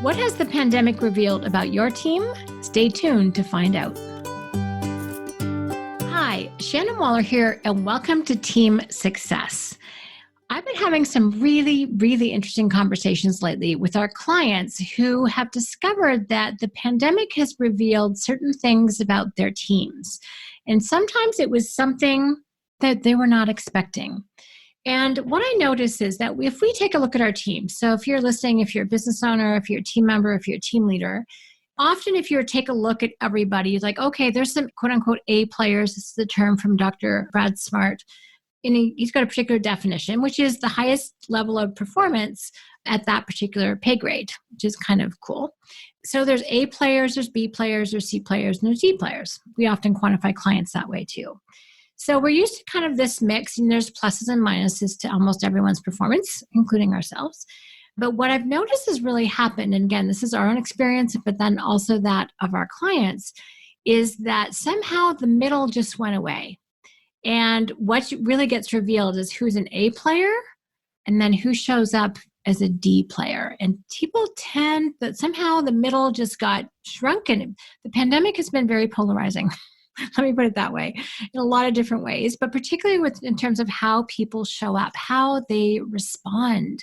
What has the pandemic revealed about your team? Stay tuned to find out. Hi, Shannon Waller here, and welcome to Team Success. I've been having some really interesting conversations lately with our clients who have discovered that the pandemic has revealed certain things about their teams. And sometimes it was something that they were not expecting. And what I notice is that if we take a look at our team, so if you're listening, if you're a business owner, if you're a team member, if you're a team leader, often if you take a look at everybody, it's like, okay, there's some quote unquote A players. This is the term from Dr. Brad Smart. And he's got a particular definition, which is the highest level of performance at that particular pay grade, which is kind of cool. So there's A players, there's B players, there's C players, and there's D players. We often quantify clients that way too. So we're used to kind of this mix, and there's pluses and minuses to almost everyone's performance, including ourselves. But what I've noticed has really happened, and again, this is our own experience, but then also that of our clients, is that somehow the middle just went away. And what really gets revealed is who's an A player and then who shows up as a D player. And people tend that somehow the middle just got shrunken. The pandemic has been very polarizing. Let me put it that way, in a lot of different ways, but particularly in terms of how people show up, how they respond.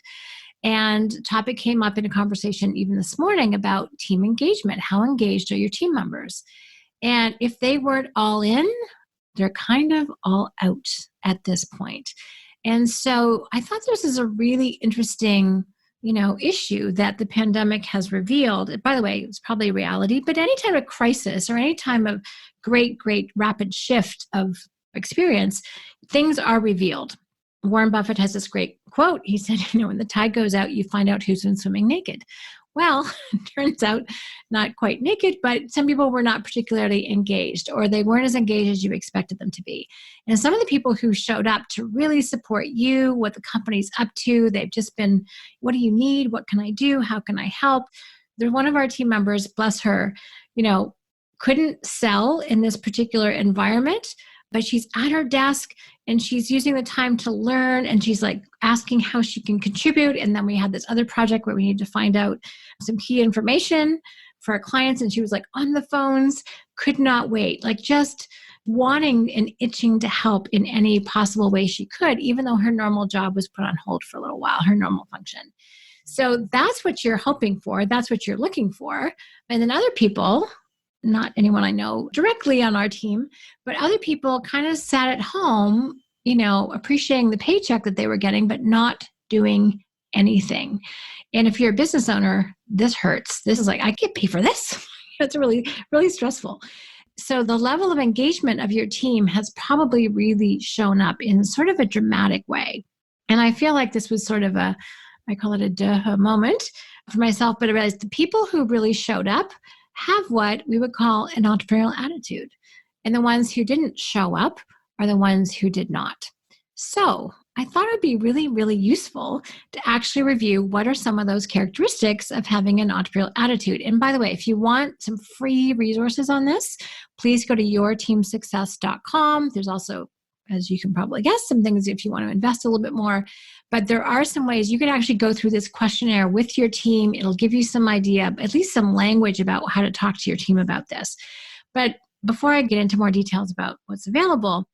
And topic came up in a conversation even this morning about team engagement. How engaged are your team members? And if they weren't all in, they're kind of all out at this point. And so I thought this is a really interesting issue that the pandemic has revealed. By the way, it's probably a reality, but any time of crisis or any time of great rapid shift of experience, things are revealed. Warren Buffett has this great quote. He said, when the tide goes out, you find out who's been swimming naked. Well, it turns out not quite naked, but some people were not particularly engaged, or they weren't as engaged as you expected them to be. And some of the people who showed up to really support you, what the company's up to, they've just been, what do you need? What can I do? How can I help? They're one of our team members, bless her, couldn't sell in this particular environment, but she's at her desk and she's using the time to learn, and she's like asking how she can contribute. And then we had this other project where we need to find out some key information for our clients. And she was like on the phones, could not wait, like just wanting and itching to help in any possible way she could, even though her normal job was put on hold for a little while, her normal function. So that's what you're hoping for. That's what you're looking for. And then other people, not anyone I know directly on our team, but other people kind of sat at home, appreciating the paycheck that they were getting, but not doing anything. And if you're a business owner, this hurts. This is like, I get paid for this. It's really stressful. So the level of engagement of your team has probably really shown up in sort of a dramatic way. And I feel like this was sort of I call it a duh moment for myself, but I realized the people who really showed up have what we would call an entrepreneurial attitude. And the ones who didn't show up are the ones who did not. So I thought it would be really useful to actually review what are some of those characteristics of having an entrepreneurial attitude. And by the way, if you want some free resources on this, please go to yourteamsuccess.com. There's also, as you can probably guess, some things if you want to invest a little bit more. But there are some ways you can actually go through this questionnaire with your team. It'll give you some idea, at least some language about how to talk to your team about this. But before I get into more details about what's available,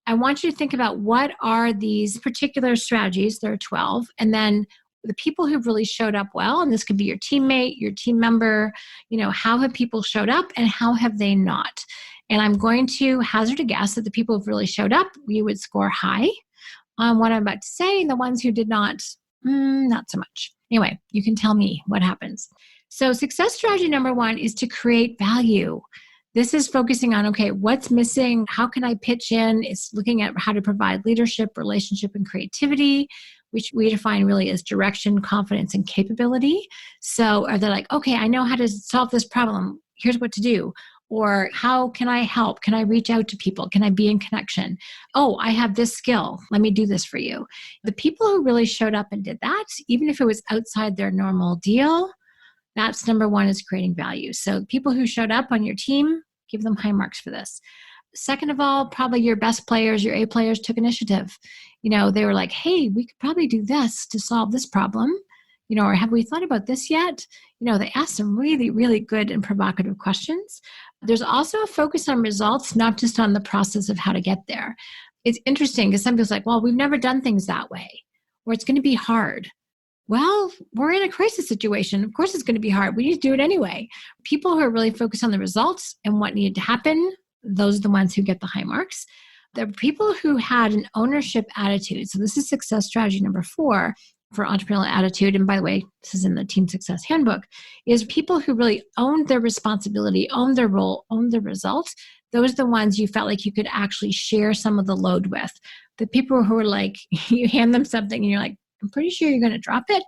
I want you to think about what are these particular strategies. There are 12. And then the people who've really showed up well, and this could be your teammate, your team member, how have people showed up and how have they not? And I'm going to hazard a guess that the people who've really showed up, you would score high on what I'm about to say, and the ones who did not so much. Anyway, you can tell me what happens. So success strategy number 1 is to create value. This is focusing on, okay, what's missing? How can I pitch in? It's looking at how to provide leadership, relationship, and creativity, which we define really as direction, confidence, and capability. So are they like, okay, I know how to solve this problem. Here's what to do. Or how can I help? Can I reach out to people? Can I be in connection? Oh, I have this skill. Let me do this for you. The people who really showed up and did that, even if it was outside their normal deal, that's number 1 is creating value. So people who showed up on your team, give them high marks for this. Second of all, probably your best players, your A players took initiative. They were like, hey, we could probably do this to solve this problem. Or have we thought about this yet? They ask some really, really good and provocative questions. There's also a focus on results, not just on the process of how to get there. It's interesting because some people's like, well, we've never done things that way, or it's going to be hard. Well, we're in a crisis situation. Of course, it's going to be hard. We need to do it anyway. People who are really focused on the results and what needed to happen, those are the ones who get the high marks. The people who had an ownership attitude. So this is success strategy number 4 for entrepreneurial attitude. And by the way, this is in the Team Success Handbook, is people who really owned their responsibility, owned their role, owned the results. Those are the ones you felt like you could actually share some of the load with. The people who are like, you hand them something and you're like, I'm pretty sure you're going to drop it.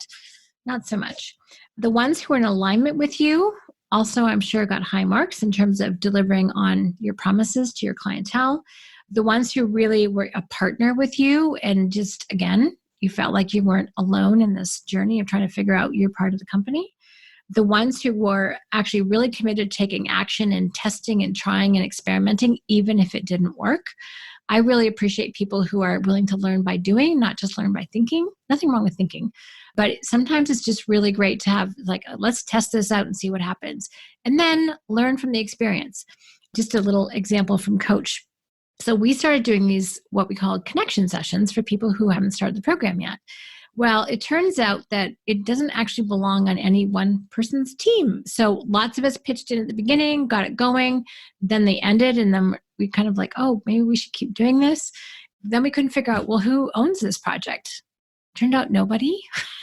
Not so much. The ones who are in alignment with you also, I'm sure, got high marks in terms of delivering on your promises to your clientele. The ones who really were a partner with you and just, again, you felt like you weren't alone in this journey of trying to figure out your part of the company. The ones who were actually really committed to taking action and testing and trying and experimenting, even if it didn't work. I really appreciate people who are willing to learn by doing, not just learn by thinking. Nothing wrong with thinking. But sometimes it's just really great to have like, let's test this out and see what happens. And then learn from the experience. Just a little example from Coach. So we started doing these, what we call connection sessions for people who haven't started the program yet. Well, it turns out that it doesn't actually belong on any one person's team. So lots of us pitched in at the beginning, got it going, then they ended, and then we kind of like, oh, maybe we should keep doing this. Then we couldn't figure out, well, who owns this project? Turned out nobody.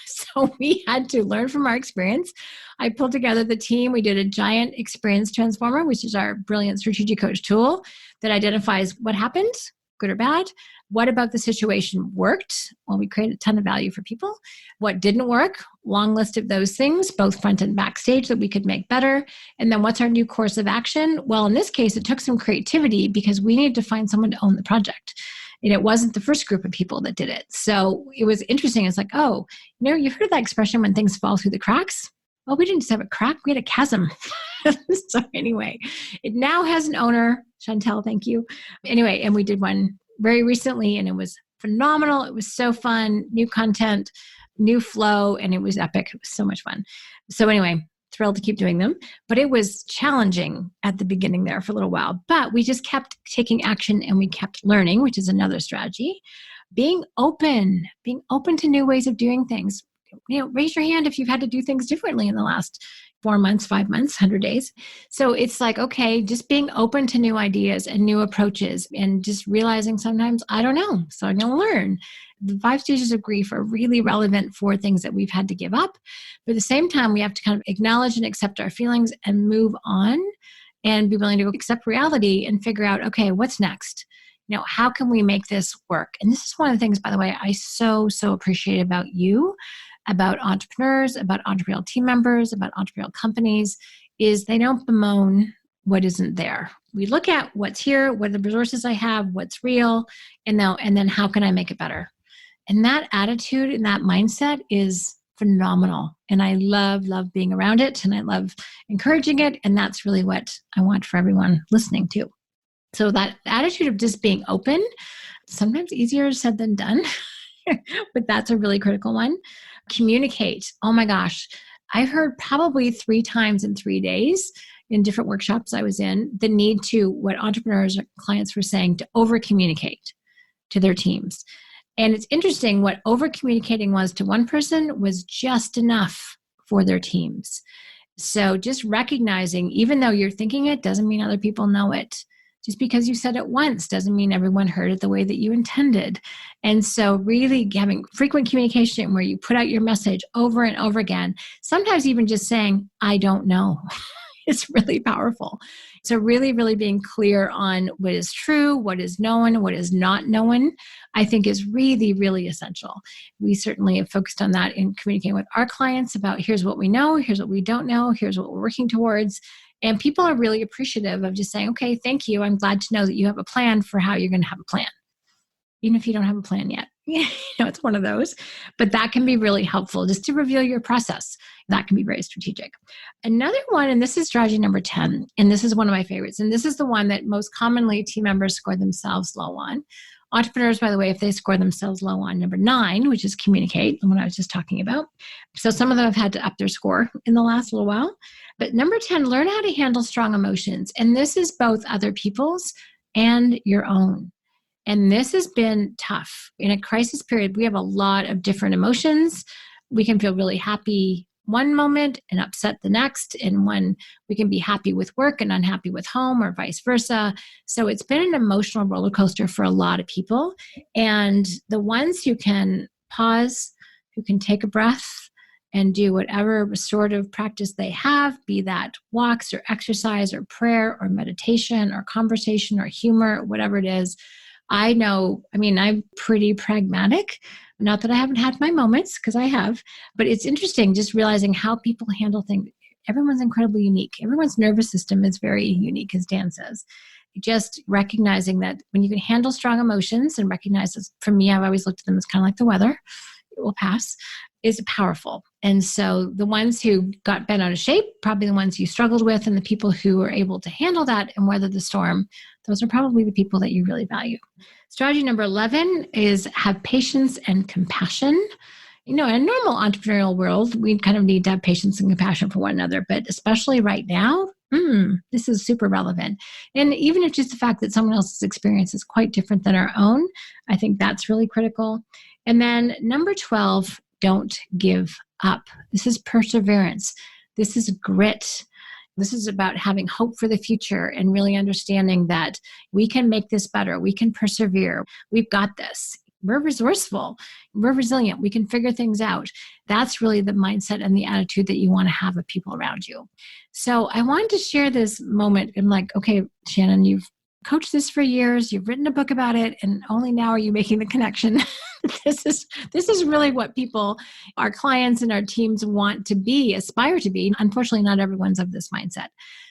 So we had to learn from our experience. I pulled together the team. We did a giant experience transformer, which is our brilliant strategic coach tool that identifies what happened, good or bad. What about the situation worked? Well, we created a ton of value for people. What didn't work? Long list of those things, both front and backstage, that we could make better. And then what's our new course of action? Well, in this case, it took some creativity because we needed to find someone to own the project. And it wasn't the first group of people that did it. So it was interesting. It's like, oh, you've heard of that expression when things fall through the cracks? Well, we didn't just have a crack, we had a chasm. So anyway, it now has an owner. Chantel, thank you. Anyway, and we did one very recently and it was phenomenal. It was so fun, new content, new flow, and it was epic. It was so much fun. So anyway, thrilled to keep doing them. But it was challenging at the beginning there for a little while. But we just kept taking action and we kept learning, which is another strategy. Being open to new ways of doing things. Raise your hand if you've had to do things differently in the last 4 months, 5 months, 100 days. So it's like, okay, just being open to new ideas and new approaches and just realizing sometimes I don't know, so I'm going to learn. The 5 stages of grief are really relevant for things that we've had to give up. But at the same time, we have to kind of acknowledge and accept our feelings and move on and be willing to accept reality and figure out, okay, what's next? How can we make this work? And this is one of the things, by the way, I so appreciate about you, about entrepreneurs, about entrepreneurial team members, about entrepreneurial companies, is they don't bemoan what isn't there. We look at what's here, what are the resources I have, what's real, and then how can I make it better? And that attitude and that mindset is phenomenal. And I love being around it and I love encouraging it. And that's really what I want for everyone listening to. So that attitude of just being open, sometimes easier said than done, but that's a really critical one. Communicate. Oh my gosh. I've heard probably 3 times in 3 days in different workshops I was in, the need to, what entrepreneurs or clients were saying, to over-communicate to their teams. And it's interesting, what over-communicating was to one person was just enough for their teams. So just recognizing, even though you're thinking it, doesn't mean other people know it. Just because you said it once doesn't mean everyone heard it the way that you intended. And so really having frequent communication where you put out your message over and over again, sometimes even just saying, I don't know. It's really powerful. So really being clear on what is true, what is known, what is not known, I think is really essential. We certainly have focused on that in communicating with our clients about here's what we know, here's what we don't know, here's what we're working towards. And people are really appreciative of just saying, okay, thank you. I'm glad to know that you have a plan for how you're going to have a plan. Even if you don't have a plan yet. It's one of those. But that can be really helpful just to reveal your process. That can be very strategic. Another one, and this is strategy number 10, and this is one of my favorites, and this is the one that most commonly team members score themselves low on Entrepreneurs, by the way, if they score themselves low on number 9, which is communicate, the one I was just talking about. So some of them have had to up their score in the last little while. But number 10, learn how to handle strong emotions. And this is both other people's and your own. And this has been tough. In a crisis period, we have a lot of different emotions. We can feel really happy one moment and upset the next. And when we can be happy with work and unhappy with home or vice versa. So it's been an emotional roller coaster for a lot of people. And the ones who can pause, who can take a breath and do whatever restorative practice they have, be that walks or exercise or prayer or meditation or conversation or humor, whatever it is. I know, I'm pretty pragmatic. Not that I haven't had my moments, because I have, but it's interesting just realizing how people handle things. Everyone's incredibly unique. Everyone's nervous system is very unique, as Dan says. Just recognizing that when you can handle strong emotions and recognize this, for me, I've always looked at them as kind of like the weather. It will pass, is powerful. And so the ones who got bent out of shape, probably the ones you struggled with, and the people who are able to handle that and weather the storm, those are probably the people that you really value. Strategy number 11 is have patience and compassion. In a normal entrepreneurial world, we kind of need to have patience and compassion for one another, but especially right now, this is super relevant. And even if just the fact that someone else's experience is quite different than our own, I think that's really critical. And then number 12, don't give up. This is perseverance. This is grit. This is about having hope for the future and really understanding that we can make this better. We can persevere. We've got this. We're resourceful. We're resilient. We can figure things out. That's really the mindset and the attitude that you want to have of people around you. So I wanted to share this moment. I'm like, okay, Shannon, you've coached this for years. You've written a book about it, and only now are you making the connection. This is really what people, our clients and our teams want to be, aspire to be. Unfortunately, not everyone's of this mindset.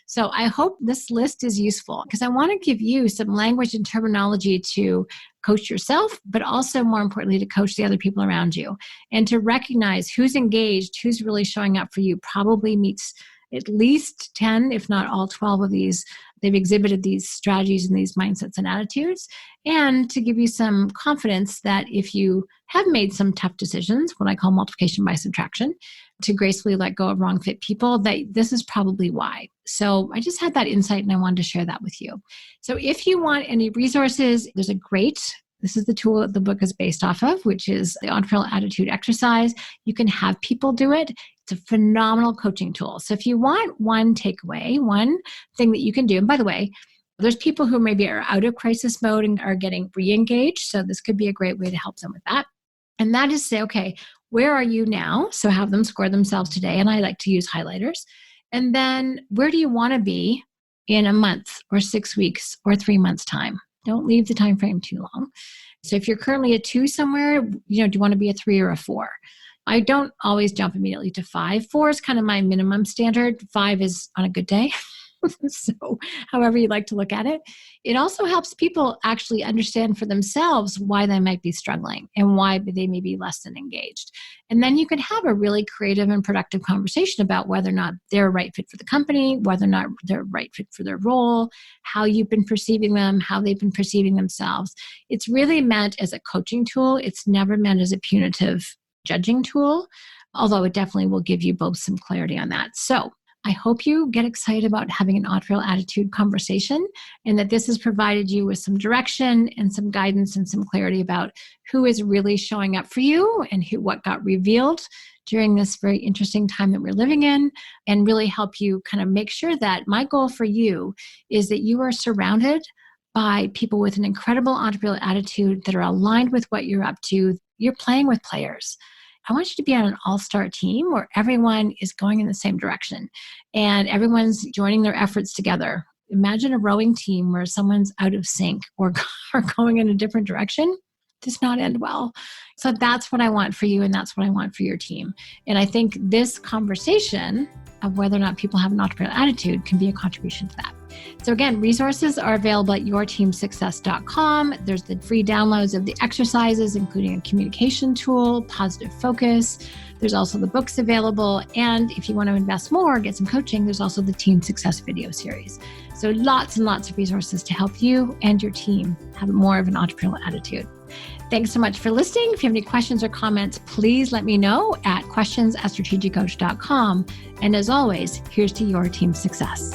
So I hope this list is useful, because I want to give you some language and terminology to coach yourself, but also more importantly, to coach the other people around you, and to recognize who's engaged, who's really showing up for you, probably meets at least 10, if not all 12 of these. They've exhibited these strategies and these mindsets and attitudes, and to give you some confidence that if you have made some tough decisions, what I call multiplication by subtraction, to gracefully let go of wrong fit people, that this is probably why. So I just had that insight and I wanted to share that with you. So if you want any resources, this is the tool that the book is based off of, which is the entrepreneurial attitude exercise. You can have people do it. It's a phenomenal coaching tool. So if you want one takeaway, one thing that you can do, and by the way, there's people who maybe are out of crisis mode and are getting re-engaged. So this could be a great way to help them with that. And that is say, okay, where are you now? So have them score themselves today. And I like to use highlighters. And then where do you want to be in a month or 6 weeks or 3 months time? Don't leave the time frame too long. So if you're currently a 2 somewhere, do you want to be a 3 or a 4? I don't always jump immediately to 5. 4 is kind of my minimum standard. 5 is on a good day. So however you like to look at it. It also helps people actually understand for themselves why they might be struggling and why they may be less than engaged. And then you can have a really creative and productive conversation about whether or not they're a right fit for the company, whether or not they're a right fit for their role, how you've been perceiving them, how they've been perceiving themselves. It's really meant as a coaching tool. It's never meant as a punitive judging tool, although it definitely will give you both some clarity on that. So I hope you get excited about having an entrepreneurial attitude conversation, and that this has provided you with some direction and some guidance and some clarity about who is really showing up for you and what got revealed during this very interesting time that we're living in, and really help you kind of make sure that my goal for you is that you are surrounded by people with an incredible entrepreneurial attitude that are aligned with what you're up to. You're playing with players. I want you to be on an all-star team where everyone is going in the same direction and everyone's joining their efforts together. Imagine a rowing team where someone's out of sync or going in a different direction. Does not end well. So that's what I want for you, and that's what I want for your team. And I think this conversation of whether or not people have an entrepreneurial attitude can be a contribution to that. So again, resources are available at yourteamsuccess.com. There's the free downloads of the exercises, including a communication tool, positive focus. There's also the books available. And if you want to invest more, get some coaching, there's also the Team Success video series. So lots and lots of resources to help you and your team have more of an entrepreneurial attitude. Thanks so much for listening. If you have any questions or comments, please let me know at questions@strategiccoach.com. And as always, here's to your team success.